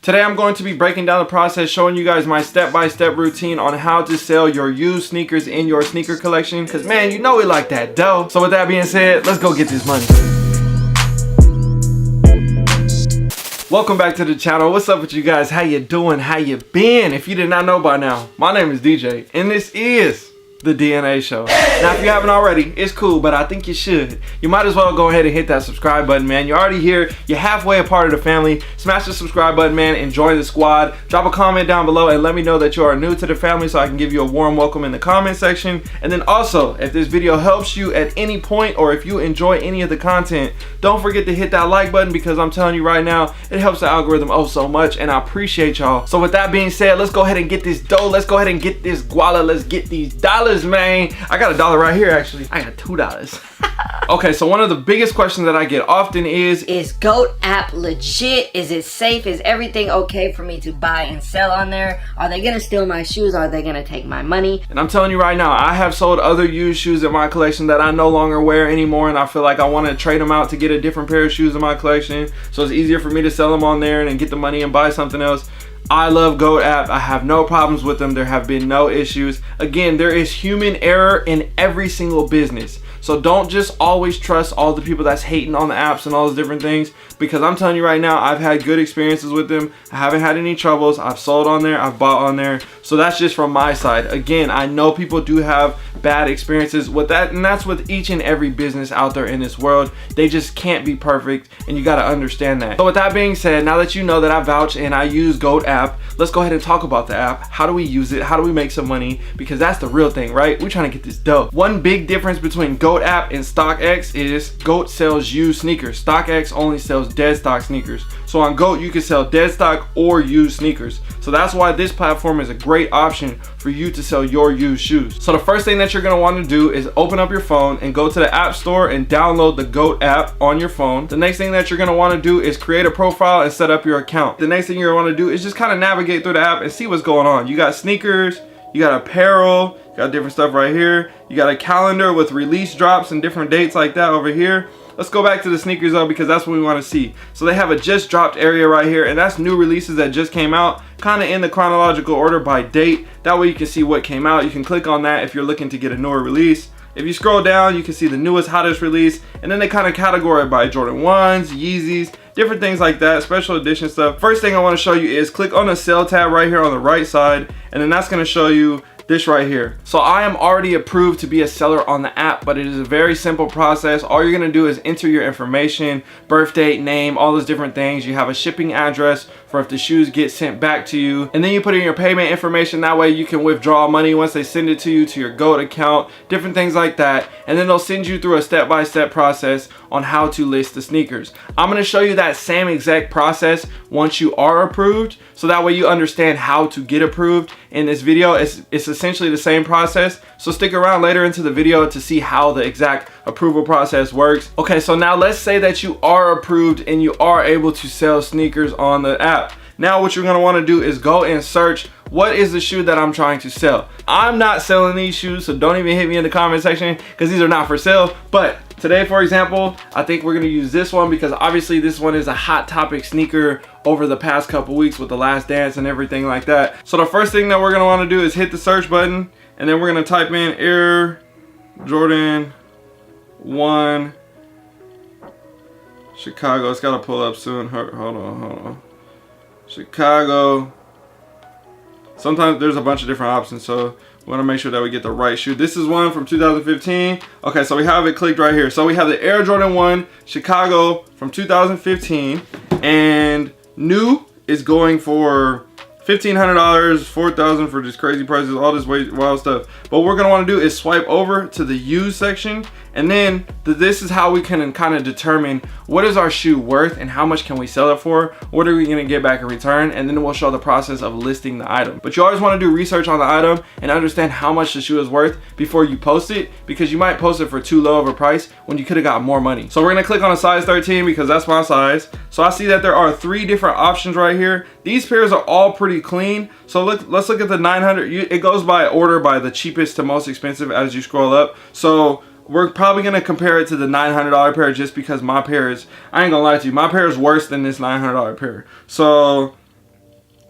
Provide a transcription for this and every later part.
Today I'm going to be breaking down the process, showing you guys my step-by-step routine on how to sell your used sneakers in your sneaker collection. Cause man, you know we like that dough. So with that being said, let's go get this money. Welcome back to the channel. What's up with you guys? How you doing? How you been? If you did not know by now, my name is DJ and this is the DNA Show. Now if you haven't already, it's cool, but I think you should. You might as well go ahead and hit that subscribe button, man. You're already here, you're halfway a part of the family. Smash the subscribe button, man, and join the squad. Drop a comment down below and let me know that you are new to the family so I can give you a warm welcome in the comment section. And then also, if this video helps you at any point or if you enjoy any of the content, don't forget to hit that like button, because I'm telling you right now, it helps the algorithm oh so much, and I appreciate y'all. So with that being said, let's go ahead and get this dough. Let's go ahead and get this guala. Let's get these dollars, man. I got $1 right here, actually. I got $2. Okay, so one of the biggest questions that I get often is GOAT app legit? Is it safe? Is everything okay for me to buy and sell on there? Are they gonna steal my shoes? Are they gonna take my money? And I'm telling you right now, I have sold other used shoes in my collection that I no longer wear anymore, and I feel like I want to trade them out to get a different pair of shoes in my collection, so it's easier for me to sell them on there and then get the money and buy something else. I love GOAT app. I have no problems with them. There have been no issues. Again, there is human error in every single business. So don't just always trust all the people that's hating on the apps and all those different things, because I'm telling you right now, I've had good experiences with them. I haven't had any troubles. I've sold on there. I've bought on there. So that's just from my side. Again, I know people do have bad experiences with that, and that's with each and every business out there in this world. They just can't be perfect, and you got to understand that. So with that being said, now that you know that I vouch and I use GOAT app, let's go ahead and talk about the app. How do we use it? How do we make some money? Because that's the real thing, right? We're trying to get this dough. One big difference between GOAT app and StockX is GOAT sells used sneakers. StockX only sells dead stock sneakers. So on GOAT, you can sell dead stock or used sneakers. So that's why this platform is a great option for you to sell your used shoes. So the first thing that you're gonna want to do is open up your phone and go to the App Store and download the GOAT app on your phone. The next thing that you're gonna want to do is create a profile and set up your account. The next thing you're gonna want to do is just kind of navigate through the app and see what's going on. You got sneakers, you got apparel, you got different stuff right here. You got a calendar with release drops and different dates like that over here. Let's go back to the sneakers though, because that's what we want to see. So they have a just dropped area right here, and that's new releases that just came out, kind of in the chronological order by date. That way you can see what came out. You can click on that if you're looking to get a newer release. If you scroll down, you can see the newest, hottest release, and then they kind of categorize by Jordan 1s, Yeezys, different things like that, special edition stuff. First thing I want to show you is click on the sell tab right here on the right side, and then that's going to show you this right here. So I am already approved to be a seller on the app, but it is a very simple process. All you're gonna do is enter your information, birth date, name, all those different things. You have a shipping address for if the shoes get sent back to you, and then you put in your payment information. That way you can withdraw money once they send it to you to your GOAT account, different things like that. And then they'll send you through a step-by-step process on how to list the sneakers. I'm gonna show you that same exact process once you are approved, so that way you understand how to get approved. In this video, it's essentially the same process, so stick around later into the video to see how the exact approval process works. Okay, so now let's say that you are approved and you are able to sell sneakers on the app. Now what you're gonna wanna do is go and search, what is the shoe that I'm trying to sell? I'm not selling these shoes, so don't even hit me in the comment section, because these are not for sale. But today, for example, I think we're gonna use this one, because obviously this one is a hot topic sneaker over the past couple weeks with the Last Dance and everything like that. So the first thing that we're gonna wanna do is hit the search button, and then we're gonna type in Air Jordan 1 Chicago. It's gotta pull up soon. Hold on. Chicago. Sometimes there's a bunch of different options, so we want to make sure that we get the right shoe. This is one from 2015. Okay, so we have it clicked right here. So we have the Air Jordan 1 Chicago from 2015, and new is going for $1,500, $4,000 for just crazy prices, all this wild stuff. But what we're gonna wanna do is swipe over to the used section, and then this is how we can kind of determine what is our shoe worth and how much can we sell it for, what are we gonna get back in return, and then we'll show the process of listing the item. But you always wanna do research on the item and understand how much the shoe is worth before you post it, because you might post it for too low of a price when you could have got more money. So we're gonna click on a size 13 because that's my size. So I see that there are 3 different options right here. These pairs are all pretty clean. So let's look at the 900. It goes by order by the cheapest to most expensive as you scroll up. So we're probably gonna compare it to the $900 pair, just because my pair is, I ain't gonna lie to you, my pair is worse than this $900 pair. So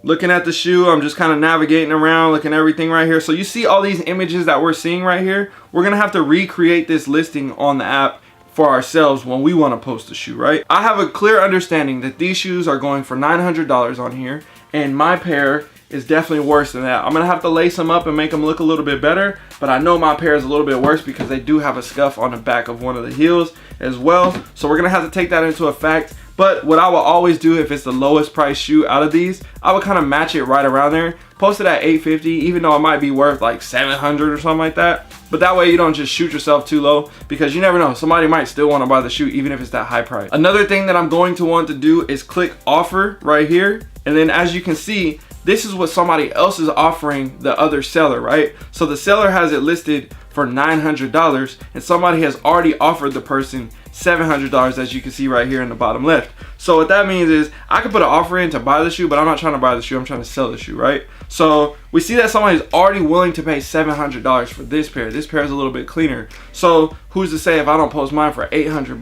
looking at the shoe. I'm just kind of navigating around, looking at everything right here. So you see all these images that we're seeing right here. We're gonna have to recreate this listing on the app for ourselves when we want to post a shoe, right? I have a clear understanding that these shoes are going for $900 on here, and my pair is definitely worse than that. I'm gonna have to lace them up and make them look a little bit better, but I know my pair is a little bit worse because they do have a scuff on the back of one of the heels as well. So we're gonna have to take that into effect. But what I will always do if it's the lowest price shoe out of these, I would kind of match it right around there, post it at $850, even though it might be worth like $700 or something like that. But that way you don't just shoot yourself too low, because you never know, somebody might still want to buy the shoe even if it's that high price. Another thing that I'm going to want to do is click offer right here, and then as you can see, this is what somebody else is offering the other seller, right? So the seller has it listed for $900, and somebody has already offered the person $700, as you can see right here in the bottom left. So what that means is I could put an offer in to buy the shoe, but I'm not trying to buy the shoe, I'm trying to sell the shoe, right? So we see that somebody is already willing to pay $700 for this pair. This pair is a little bit cleaner. So who's to say if I don't post mine for $800,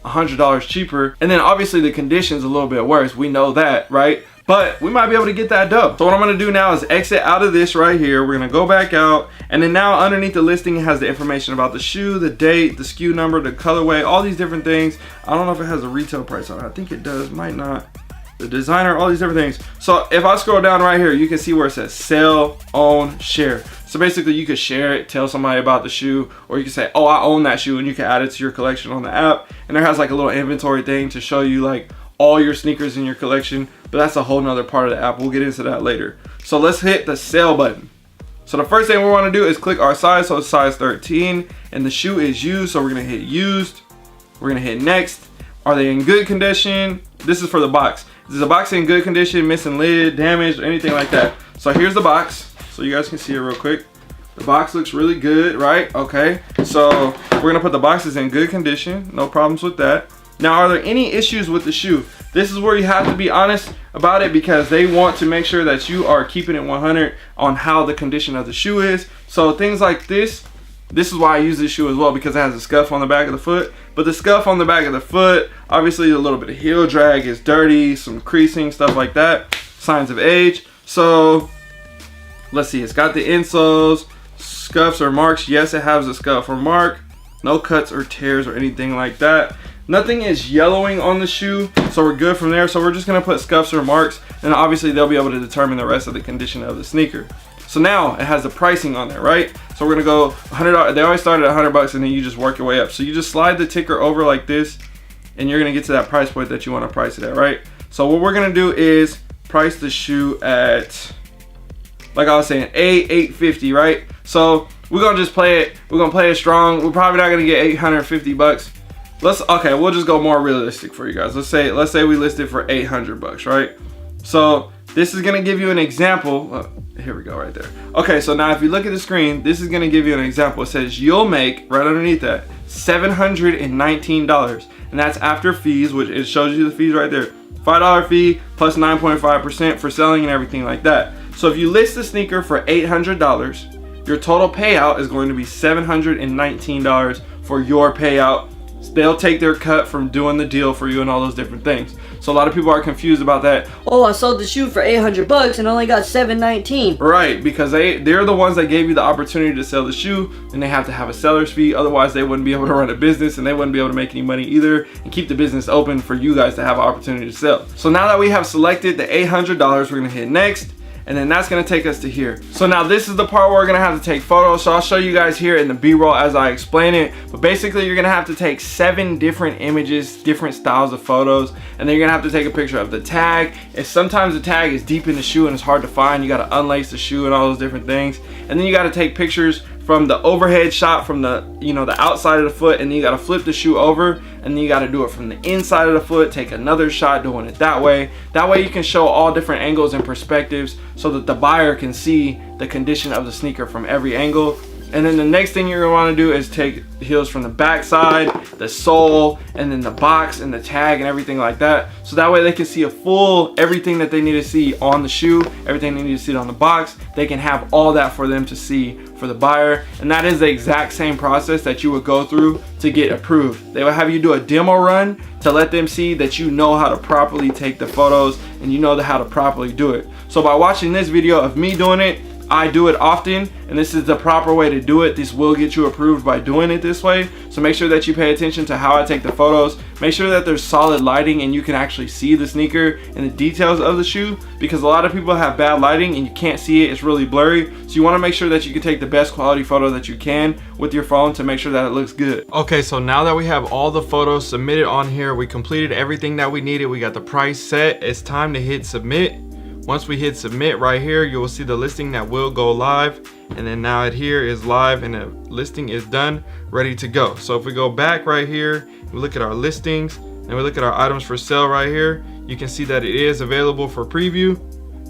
$100 cheaper, and then obviously the condition's a little bit worse, we know that, right? But we might be able to get that dub. So what I'm gonna do now is exit out of this right here. We're gonna go back out, and then now underneath the listing, it has the information about the shoe, the date, the SKU number, the colorway, all these different things. I don't know if it has a retail price on it. I think it does, might not. The designer, all these different things. So if I scroll down right here, you can see where it says sell, own, share. So basically you could share it, tell somebody about the shoe, or you can say, oh, I own that shoe, and you can add it to your collection on the app. And there has like a little inventory thing to show you like all your sneakers in your collection, but that's a whole nother part of the app. We'll get into that later. So let's hit the sell button. So the first thing we want to do is click our size. So it's size 13, and the shoe is used. So we're gonna hit used. We're gonna hit next. Are they in good condition? This is for the box. Is the box in good condition, missing lid, damaged, or anything like that? So here's the box. So you guys can see it real quick. The box looks really good, right? Okay. So we're gonna put the boxes in good condition. No problems with that. Now, are there any issues with the shoe? This is where you have to be honest about it, because they want to make sure that you are keeping it 100 on how the condition of the shoe is. So things like this is why I use this shoe as well, because it has a scuff on the back of the foot. But the scuff on the back of the foot, obviously a little bit of heel drag, is dirty, some creasing, stuff like that, signs of age. So let's see, it's got the insoles, scuffs or marks. Yes, it has a scuff or mark. No cuts or tears or anything like that. Nothing is yellowing on the shoe, so we're good from there. So we're just gonna put scuffs or marks, and obviously they'll be able to determine the rest of the condition of the sneaker. So now it has the pricing on there, right? So we're gonna go $100. They always start at $100, and then you just work your way up. So you just slide the ticker over like this, and you're gonna get to that price point that you wanna price it at, right? So what we're gonna do is price the shoe at, like I was saying, $850, right? So we're gonna just play it. We're gonna play it strong. We're probably not gonna get $850. Okay, we'll just go more realistic for you guys. Let's say we list it for $800, right? So this is gonna give you an example. Here we go, right there. Okay, so now if you look at the screen, this is gonna give you an example. It says you'll make, right underneath that, $719, and that's after fees, which it shows you the fees right there. $5 fee plus 9.5% for selling and everything like that. So if you list the sneaker for $800, your total payout is going to be $719 for your payout. They'll take their cut from doing the deal for you and all those different things. So a lot of people are confused about that. Oh, I sold the shoe for $800 and only got $719. Right, because they're the ones that gave you the opportunity to sell the shoe, and they have to have a seller's fee. Otherwise, they wouldn't be able to run a business, and they wouldn't be able to make any money either and keep the business open for you guys to have an opportunity to sell. So now that we have selected the $800, we're gonna hit next. And then that's gonna take us to here. So now this is the part where we're gonna have to take photos. So I'll show you guys here in the B-roll as I explain it. But basically you're gonna have to take 7 different images, different styles of photos. And then you're gonna have to take a picture of the tag. And sometimes the tag is deep in the shoe and it's hard to find. You gotta unlace the shoe and all those different things. And then you gotta take pictures from the overhead shot from the, the outside of the foot, and then you gotta flip the shoe over, and then you gotta do it from the inside of the foot, take another shot doing it that way. That way you can show all different angles and perspectives so that the buyer can see the condition of the sneaker from every angle. And then the next thing you're gonna wanna do is take the heels from the back side, the sole, and then the box and the tag and everything like that. So that way they can see a full, everything that they need to see on the shoe, everything they need to see on the box. They can have all that for them to see for the buyer. And that is the exact same process that you would go through to get approved. They will have you do a demo run to let them see that you know how to properly take the photos and you know how to properly do it. So by watching this video of me doing it, I do it often, and this is the proper way to do it. This will get you approved by doing it this way. So make sure that you pay attention to how I take the photos. Make sure that there's solid lighting and you can actually see the sneaker and the details of the shoe, because a lot of people have bad lighting and you can't see it, it's really blurry. So you want to make sure that you can take the best quality photo that you can with your phone to make sure that it looks good. Okay, so now that we have all the photos submitted on here, we completed everything that we needed, we got the price set, it's time to hit submit. Once we hit submit right here, you will see the listing that will go live, and then now it here is live and the listing is done, ready to go. So if we go back right here, we look at our listings and we look at our items for sale right here, you can see that it is available for preview,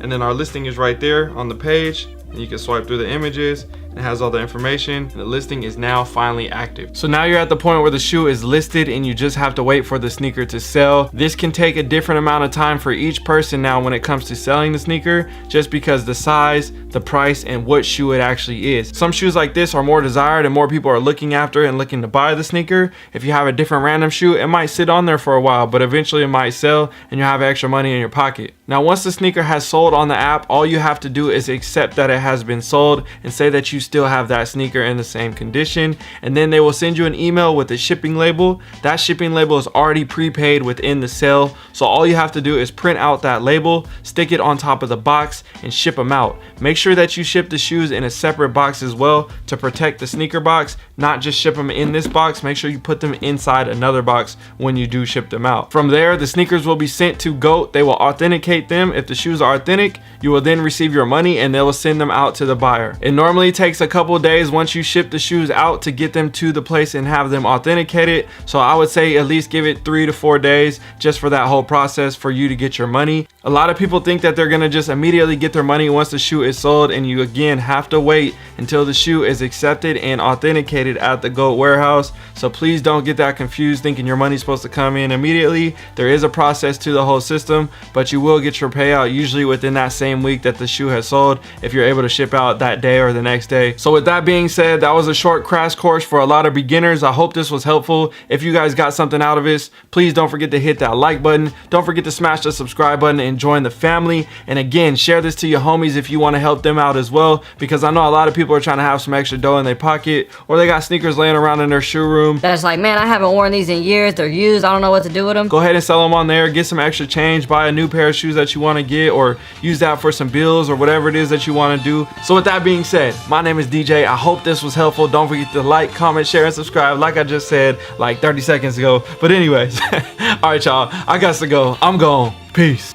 and then our listing is right there on the page, and you can swipe through the images. It has all the information, and the listing is now finally active. So now you're at the point where the shoe is listed and you just have to wait for the sneaker to sell. This can take a different amount of time for each person now when it comes to selling the sneaker, just because the size, the price, and what shoe it actually is. Some shoes like this are more desired and more people are looking after and looking to buy the sneaker. If you have a different random shoe, it might sit on there for a while, but eventually it might sell and you'll have extra money in your pocket. Now once the sneaker has sold on the app, all you have to do is accept that it has been sold and say that you still have that sneaker in the same condition, and then they will send you an email with a shipping label. That shipping label is already prepaid within the sale, so all you have to do is print out that label, stick it on top of the box, and ship them out. Make sure that you ship the shoes in a separate box as well to protect the sneaker box, not just ship them in this box. Make sure you put them inside another box when you do ship them out. From there, the sneakers will be sent to GOAT. They will authenticate them. If the shoes are authentic, you will then receive your money and they will send them out to the buyer. It normally takes a couple days once you ship the shoes out to get them to the place and have them authenticated. So I would say at least give it 3 to 4 days just for that whole process for you to get your money. A lot of people think that they're gonna just immediately get their money once the shoe is sold, and you again have to wait until the shoe is accepted and authenticated at the GOAT warehouse. So please don't get that confused thinking your money's supposed to come in immediately. There is a process to the whole system, but you will get your payout usually within that same week that the shoe has sold if you're able to ship out that day or the next day. So with that being said, that was a short crash course for a lot of beginners. I hope this was helpful. If you guys got something out of this, please don't forget to hit that like button. Don't forget to smash the subscribe button and join the family. And again, share this to your homies if you want to help them out as well, because I know a lot of people are trying to have some extra dough in their pocket, or they got sneakers laying around in their shoe room That's like, man, I haven't worn these in years. They're used. I don't know what to do with them. Go ahead and sell them on there. Get some extra change. Buy a new pair of shoes that you want to get, or use that for some bills or whatever it is that you want to do. So with that being said, my name is DJ. I hope this was helpful. Don't forget to like, comment, share, and subscribe like I just said like 30 seconds ago. But anyways, all right, y'all. I got to go. I'm gone. Peace.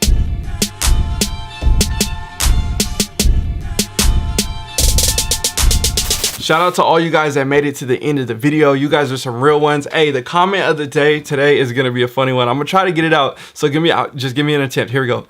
Shout out to all you guys that made it to the end of the video. You guys are some real ones. Hey, the comment of the day today is gonna be a funny one. I'm gonna try to get it out. So just give me an attempt. Here we go.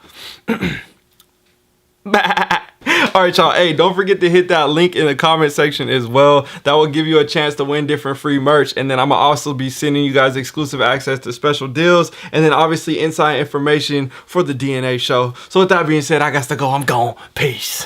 All right, y'all. Hey, don't forget to hit that link in the comment section as well. That will give you a chance to win different free merch. And then I'm gonna also be sending you guys exclusive access to special deals, and then obviously inside information for the DNA show. So with that being said, I got to go. I'm gone. Peace.